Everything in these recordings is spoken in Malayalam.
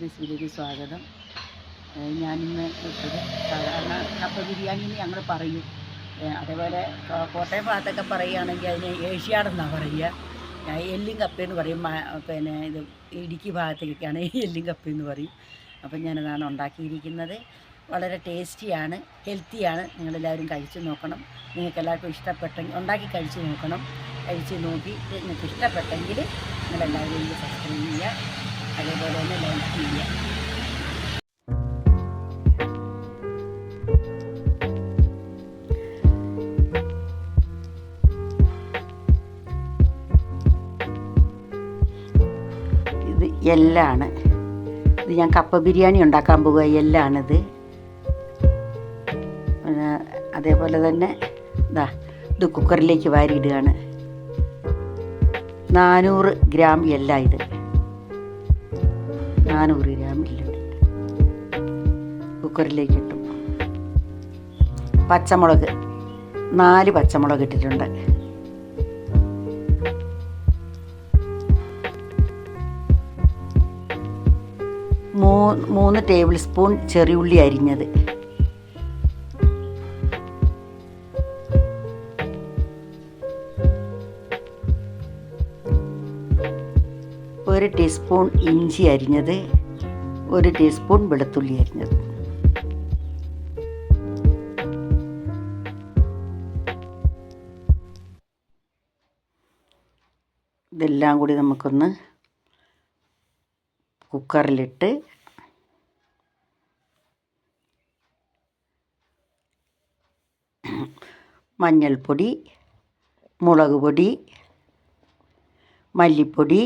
റെസിപ്പിയിലേക്ക് സ്വാഗതം. ഞാനിന്ന് ഇട്ടത് സാധാരണ കപ്പ ബിരിയാണി എന്ന് ഞങ്ങൾ പറയും. അതേപോലെ കോട്ടയം ഭാഗത്തൊക്കെ പറയുകയാണെങ്കിൽ അതിന് ഏഷ്യാടെന്നാണ് പറയുക. എല്ലും കപ്പയെന്ന് പറയും. പിന്നെ ഇത് ഇടുക്കി ഭാഗത്തേക്കൊക്കെയാണ് എല്ലും കപ്പയെന്ന് പറയും. അപ്പം ഞാനതാണ് ഉണ്ടാക്കിയിരിക്കുന്നത്. വളരെ ടേസ്റ്റിയാണ്, ഹെൽത്തിയാണ്. നിങ്ങളെല്ലാവരും കഴിച്ച് നോക്കണം. നിങ്ങൾക്ക് എല്ലാവർക്കും ഇഷ്ടപ്പെട്ടെങ്കിൽ ഉണ്ടാക്കി കഴിച്ച് നോക്കണം. കഴിച്ച് നോക്കി നിങ്ങൾക്ക് ഇഷ്ടപ്പെട്ടെങ്കിൽ നിങ്ങളെല്ലാവരും എനിക്ക് സബ്സ്ക്രൈബ് ചെയ്യുക, അതേപോലെ തന്നെ ലൈക്ക് ചെയ്യുക. ഇത് എല്ലാണ്. ഇത് ഞാൻ കപ്പ ബിരിയാണി ഉണ്ടാക്കാൻ പോകുക. എല്ലാണിത്. പിന്നെ അതേപോലെ തന്നെ ഇത് കുക്കറിലേക്ക് വാരിയിടുകയാണ്. 400 ഗ്രാം എല്ല. ഇത് 400 ഗ്രാം എല്ലുണ്ട്. കുക്കറിലേക്ക് ഇട്ടു. പച്ചമുളക് 4 പച്ചമുളക് ഇട്ടിട്ടുണ്ട്. മൂന്ന് ടേബിൾ സ്പൂൺ ചെറിയുള്ളി അരിഞ്ഞത്, 1 ടീസ്പൂൺ ഇഞ്ചി അരിഞ്ഞത്, 1 ടീസ്പൂൺ വെളുത്തുള്ളി അരിഞ്ഞത്. ഇതെല്ലാം കൂടി നമുക്കൊന്ന് കുക്കറിലിട്ട് മഞ്ഞൾപ്പൊടി, മുളക് പൊടി, മല്ലിപ്പൊടി,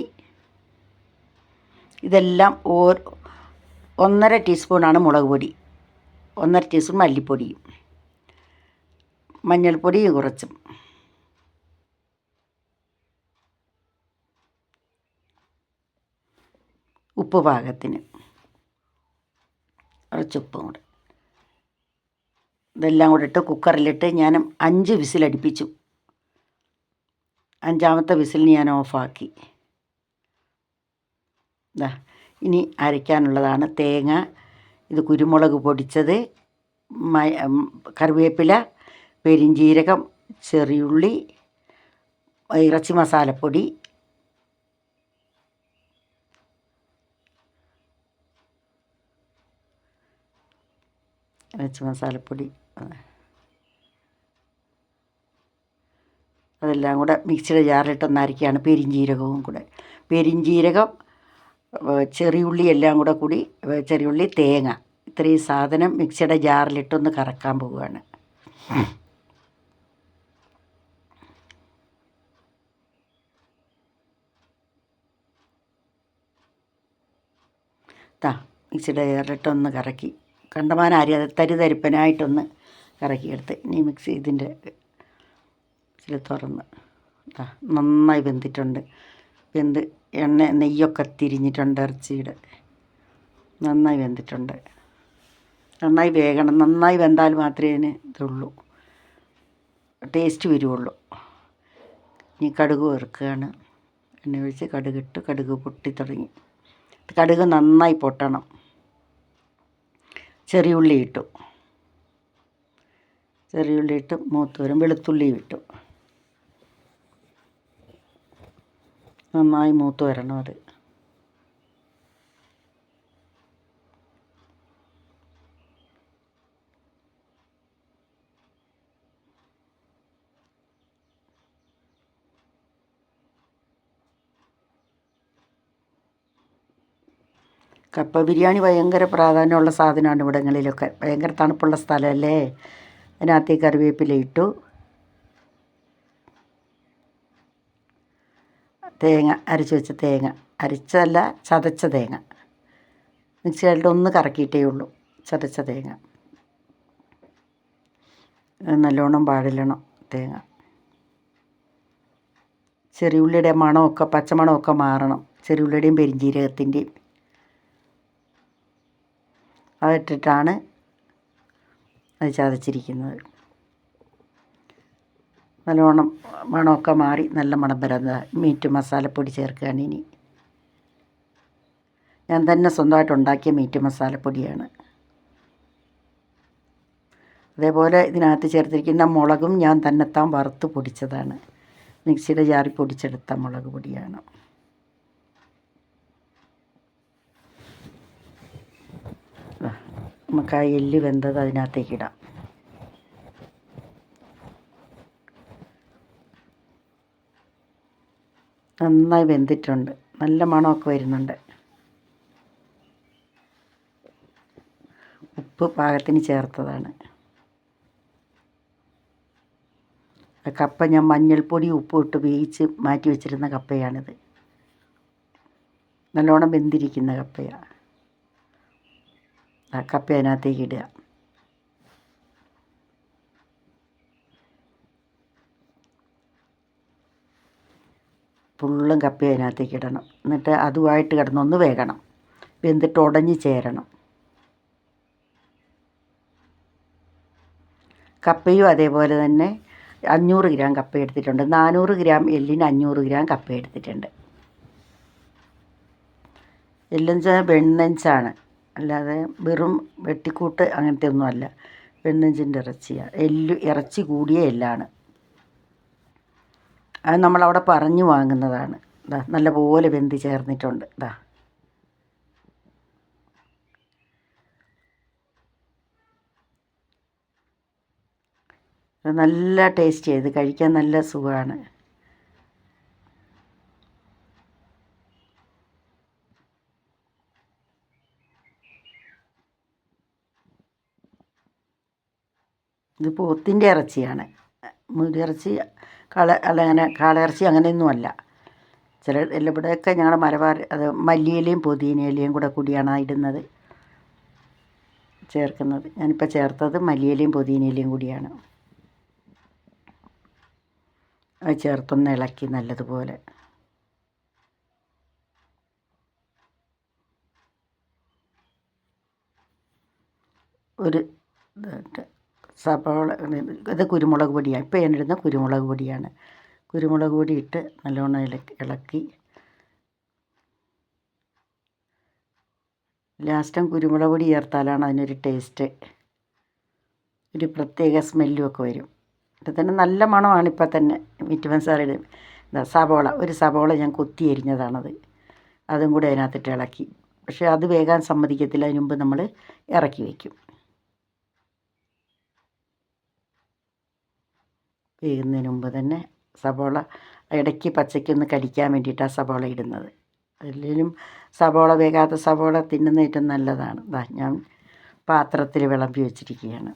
ഇതെല്ലാം 1.5 ടീസ്പൂണാണ് മുളക് പൊടി, 1.5 ടീസ്പൂൺ മല്ലിപ്പൊടിയും, മഞ്ഞൾപ്പൊടി കുറച്ചും, ഉപ്പ് പാകത്തിന്, കുറച്ചുപ്പും കൂടെ. ഇതെല്ലാം കൂടെ ഇട്ട് കുക്കറിലിട്ട് ഞാൻ 5 വിസിലടിപ്പിച്ചു. 5ാമത്തെ വിസിലിന് ഞാൻ ഓഫാക്കി. ഇനി അരയ്ക്കാനുള്ളതാണ്. തേങ്ങ, ഇത് കുരുമുളക് പൊടിച്ചത്, കറിവേപ്പില, പെരിഞ്ജീരകം, ചെറിയുള്ളി, ഇറച്ചി മസാലപ്പൊടി, അതെല്ലാം കൂടെ മിക്സിയുടെ ജാറിലിട്ടൊന്ന് അരയ്ക്കുകയാണ്. പെരിഞ്ജീരകവും കൂടെ, പെരിഞ്ജീരകം, ചെറിയുള്ളി എല്ലാം കൂടി, ചെറിയുള്ളി, തേങ്ങ, ഇത്രയും സാധനം മിക്സിയുടെ ജാറിലിട്ടൊന്ന് കറക്കാൻ പോവുകയാണ്. മിക്സിയുടെ ജാറിലിട്ടൊന്ന് കറക്കി, കണ്ടമാനം അരി തരിതരിപ്പനായിട്ടൊന്ന് കറക്കിയെടുത്ത് ഇനി മിക്സി ഇതിൻ്റെ ഇതിൽ തുറന്ന് നന്നായി വെന്തിട്ടുണ്ട്. നെയ്യൊക്കെ തിരിഞ്ഞിട്ടുണ്ട്. ഇറച്ചിയുടെ നന്നായി വെന്തിട്ടുണ്ട്. നന്നായി വേകണം. നന്നായി വെന്താൽ മാത്രമേ അതിന് ഇതുള്ളൂ, ടേസ്റ്റ് വരുള്ളൂ. ഇനി കടുക് വറുക്കുകയാണ്. എണ്ണ ഒഴിച്ച് കടുകിട്ട് കടുക് പൊട്ടി തുടങ്ങി. കടുക് നന്നായി പൊട്ടണം. ചെറിയുള്ളി ഇട്ടു. ചെറിയുള്ളി ഇട്ട് മൂത്ത് വരും. വെളുത്തുള്ളി ഇട്ടു. നന്നായി മൂത്ത് വരണം. അത് കപ്പ ബിരിയാണി ഭയങ്കര പ്രാധാന്യമുള്ള സാധനമാണ് ഇവിടങ്ങളിലൊക്കെ. ഭയങ്കര തണുപ്പുള്ള സ്ഥലമല്ലേ. അതിനകത്തേക്ക് കറിവേപ്പില ഇട്ടു. തേങ്ങ, അരച്ച് വെച്ച തേങ്ങ, അരച്ചതല്ല ചതച്ച തേങ്ങ, മിക്സിയിലിട്ട് ഒന്ന് കറക്കിയിട്ടേ ഉള്ളൂ. ചതച്ച തേങ്ങ നല്ലോണം വാഴണം. തേങ്ങ, ചെറിയുള്ളിയുടെ മണമൊക്കെ, പച്ചമണമൊക്കെ മാറണം. ചെറിയുള്ളിയുടെയും പെരിഞ്ജീരകത്തിൻ്റെയും അതിട്ടിട്ടാണ് അത് ചതച്ചിരിക്കുന്നത്. നല്ലോണം മണമൊക്കെ മാറി നല്ല മണം വരുന്നത്. മീറ്റ് മസാലപ്പൊടി ചേർക്കുകയാണ്. ഇനി ഞാൻ തന്നെ സ്വന്തമായിട്ട് ഉണ്ടാക്കിയ മീറ്റ് മസാലപ്പൊടിയാണ്. അതേപോലെ ഇതിനകത്ത് ചേർത്തിരിക്കുന്ന മുളകും ഞാൻ തന്നെത്താൻ വറുത്ത് പൊടിച്ചതാണ്. മിക്സിയുടെ ജാറിൽ പൊടിച്ചെടുത്ത മുളക് പൊടിയാണ്. നമുക്ക് ആ എല്ല് വെന്തത് അതിനകത്തേക്ക് ഇടാം. നന്നായി വെന്തിട്ടുണ്ട്, നല്ല മണമൊക്കെ വരുന്നുണ്ട്. ഉപ്പ് പാകത്തിന് ചേർത്തതാണ്. കപ്പ ഞാൻ മഞ്ഞൾപ്പൊടി ഉപ്പും ഇട്ട് വേവിച്ച് മാറ്റി വെച്ചിരുന്ന കപ്പയാണിത്. നല്ലോണം വെന്തിരിക്കുന്ന കപ്പയാണ്. ആ കപ്പ അതിനകത്തേക്ക് ഇടുക. ഫുള്ളും കപ്പ അതിനകത്തേക്ക് ഇടണം. എന്നിട്ട് അതുമായിട്ട് കിടന്നൊന്ന് വേകണം. വെന്തിട്ട് ഉടഞ്ഞ് ചേരണം. കപ്പയും അതേപോലെ തന്നെ 500 ഗ്രാം കപ്പ എടുത്തിട്ടുണ്ട്. 400 ഗ്രാം എല്ലിന് 500 ഗ്രാം കപ്പ എടുത്തിട്ടുണ്ട്. എല്ലെന്ന് വെണ്ണഞ്ചാണ്, അല്ലാതെ വെറും വെട്ടിക്കൂട്ട് അങ്ങനത്തെ ഒന്നുമല്ല. വെണ്ണഞ്ചിൻ്റെ ഇറച്ചിയാണ്. ഇറച്ചി കൂടിയ എല്ലാണ്. അത് നമ്മളവിടെ പറഞ്ഞു വാങ്ങുന്നതാണ്. ഇതാ നല്ലപോലെ വെന്ത് ചേർന്നിട്ടുണ്ട്. ഇതാ നല്ല ടേസ്റ്റ് ചെയ്ത് കഴിക്കാൻ നല്ല സുഖമാണ്. ഇത് പോത്തിൻ്റെ ഇറച്ചിയാണ്. മുരിയിറച്ചി അങ്ങനെ കാളയിറച്ചി അങ്ങനെയൊന്നുമല്ല. ഇവിടെയൊക്കെ ഞങ്ങളുടെ മലബാർ അത് മല്ലിയിലയും പുതിനയിലയും കൂടിയാണ് ഇടുന്നത്, ചേർക്കുന്നത്. ഞാനിപ്പോൾ ചേർത്തത് മല്ലിയിലയും പുതിനയിലയും കൂടിയാണ്. അത് ചേർത്തൊന്ന് ഇളക്കി നല്ലതുപോലെ. ഒരു സവാള, ഇത് കുരുമുളക് പൊടിയാണ്. ഇപ്പോൾ ഞാനിടുന്ന കുരുമുളക് പൊടിയാണ്. കുരുമുളക് പൊടി ഇട്ട് നല്ലോണം ഇളക്കി. ലാസ്റ്റും കുരുമുളക് പൊടി ചേർത്താലാണ് അതിനൊരു ടേസ്റ്റ്, ഒരു പ്രത്യേക സ്മെല്ലും ഒക്കെ വരും. ഇത് തന്നെ നല്ല മണമാണ്. ഇപ്പം തന്നെ മീറ്റ് മസാലയുടെ ഒരു സവോള ഞാൻ കൊത്തി എരിഞ്ഞതാണത്. അതും കൂടി അതിനകത്തിട്ട് ഇളക്കി. പക്ഷേ അത് വേകാൻ സമ്മതിക്കത്തില്ല. അതിന് മുമ്പ് നമ്മൾ ഇറക്കി വയ്ക്കും. വേകുന്നതിന് മുമ്പ് തന്നെ സവോള ഇടയ്ക്ക് പച്ചയ്ക്കൊന്ന് കടിക്കാൻ വേണ്ടിയിട്ടാണ് സവോള ഇടുന്നത്. അതിലും സവോള, വേകാത്ത സവോള തിന്നുന്ന ഏറ്റവും നല്ലതാണ്. ഞാൻ പാത്രത്തിൽ വിളമ്പി വെച്ചിരിക്കുകയാണ്.